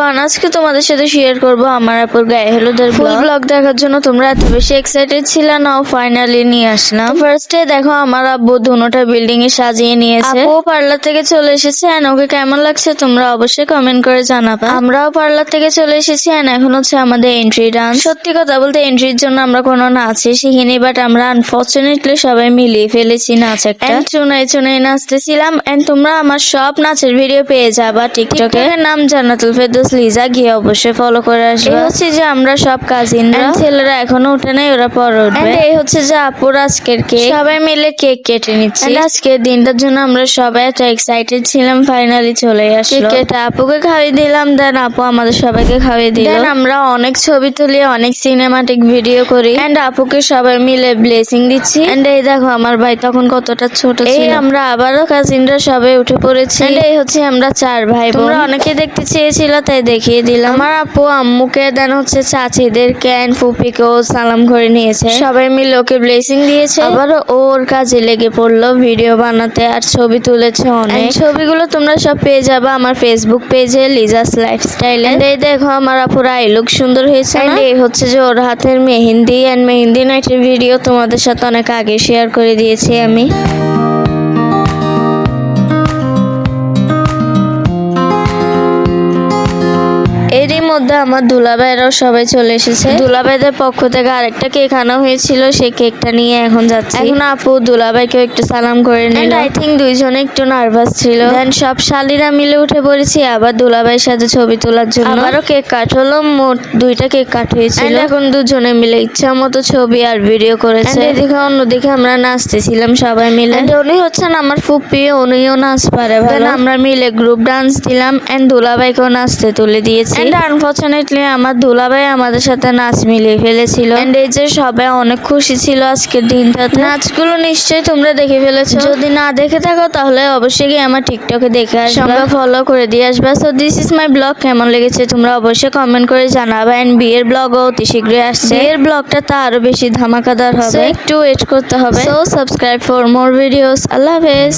Everyone, আজকে তোমাদের সাথে শেয়ার করব আমার আপুর গায়ে হলুদের ফুল ব্লগ দেখার জন্য তোমরা এত বেশি এক্সাইটেড ছিলে না, ফাইনালি নিয়ে আসলাম। ফার্স্টে দেখো আমার আব্বু দুটোটা বিল্ডিং এ সাজিয়ে নিয়েছে। আপু পার্লার থেকে চলে এসেছে, এন্ড ওকে কেমন লাগছে তোমরা অবশ্যই কমেন্ট করে জানাবা। আমরাও পার্লার থেকে চলে এসেছি, এন্ড এখন হচ্ছে আমাদের এন্ট্রি ডান্স। সত্যি কথা বলতে এন্ট্রির জন্য আমরা কোনো নাচে শিখিনি, বাট আমরা আনফরচুনেটলি সবাই মিলিয়ে ফেলেছি নাচ একটা। চুনাই চুনাই নাচতেছিলাম, এন্ড তোমরা আমার সব নাচের ভিডিও পেয়ে যাবা টিকটকে। নাম জান্নাতুল ফেরদৌস লিজা, গিয়ে অবশ্যই ফলো করে আসবে। এই হচ্ছে যে আমরা সব কাজিনরা, ছেলেরা এখনো উঠে নাই, ওরা পরে উঠবে। এই হচ্ছে যে আপুর আজকের কেক, সবাই মিলে কেক কেটে নিচ্ছি। আজকের দিনটার জন্য আমরা সবাই এত এক্সাইটেড ছিলাম, ফাইনালি চলে আসলো। কেকটা আপুকে খাওয়িয়ে দিলাম, দেন আপু আমাদের সবাইকে খাওয়িয়ে দিল। দেন আমরা অনেক ছবি তুলি, অনেক সিনেমাটিক ভিডিও করি, এন্ড আপুকে সবাই মিলে ব্লেসিং দিচ্ছি। এন্ড এই দেখো আমার ভাই তখন কতটা ছোট ছিল। আমরা আবারও কাজিনরা সবাই উঠে পড়েছি। এই হচ্ছে আমরা চার ভাই বোন। তোমরা অনেকে দেখতে চেয়েছিল তাই দেখিয়ে দিলাম। আমার আপু আম্মুকে, দেন হচ্ছে চাচিদেরকে এন্ড ফুপিকেও সালাম করে নিয়েছে। সবাই মিলে ওকে ব্লেসিং দিয়েছে। আবার ওর কাজে লেগে পড়লো ভিডিও বানাতে, আর ছবি তুলেছে অনেক। ছবিগুলো তোমরা সব পেয়ে যাবে আমার ফেসবুক পেজে লিজাস লাইফস্টাইল। এই দেখো আমার আপুর আই লুক সুন্দর হয়েছে না? এই হচ্ছে যে ওর হাতের মেহেন্দি এন্ড মেহেন্দি নাইটের ভিডিও তোমাদের সাথে অনেক আগে শেয়ার করে দিয়েছি আমি। এরই মধ্যে আমার দুলাভাইরাও সবাই চলে এসেছে। দুলাভাইদের পক্ষ থেকে আরেকটা কেক আনা হয়েছিল, সেই কেকটা নিয়ে এখন যাচ্ছে। এখন আপু দুলাভাইকেও একটু সালাম করে নিল। আই থিঙ্ক দুইজনে একটু নার্ভাস ছিল। দেন সব শালিরা মিলে উঠে পড়েছি আবার দুলাভাইয়ের সাথে ছবি তোলার জন্য। আবারও কেক কাট হলো, মোট 2টা কেক কাট হয়েছিল। এখন দুজনে মিলে ইচ্ছা মতো ছবি আর ভিডিও করেছে। এদিকে অন্যদিকে আমরা নাচতেছিলাম সবাই মিলে। উনি হচ্ছেন আমার ফুপি, উনিও নাচ পারে ভালো। আমরা মিলে গ্রুপ ডান্স দিলাম, এন্ড দুলাভাইকেও নাচতে তুলে দিয়েছি। আনফরচুনেটলি আমার দুলাভাই আমাদের সাথে নাচ মিলিয়ে ফেলেছিল। এন্ড এই যে সবাই অনেক খুশি ছিল আজকের দিনটাতে। নাচগুলো নিশ্চয়ই তোমরা দেখে ফেলেছো, যদি না দেখে থাকো তাহলে অবশ্যই গিয়ে আমার টিকটকে দেখে আসবে, ফলো করে দিয়ে আসবে। So this is my blog, কেমন লেগেছে তোমরা অবশ্যই কমেন্ট করে জানাবে। এন্ড বিয়ের ব্লগও অতি শীঘ্রই আসছে। বিয়ের ব্লগটা তা আরো বেশি ধামাকাদার হবে, একটু ওয়েট করতে হবে। So subscribe for more videos. আল্লাহ হাফেজ।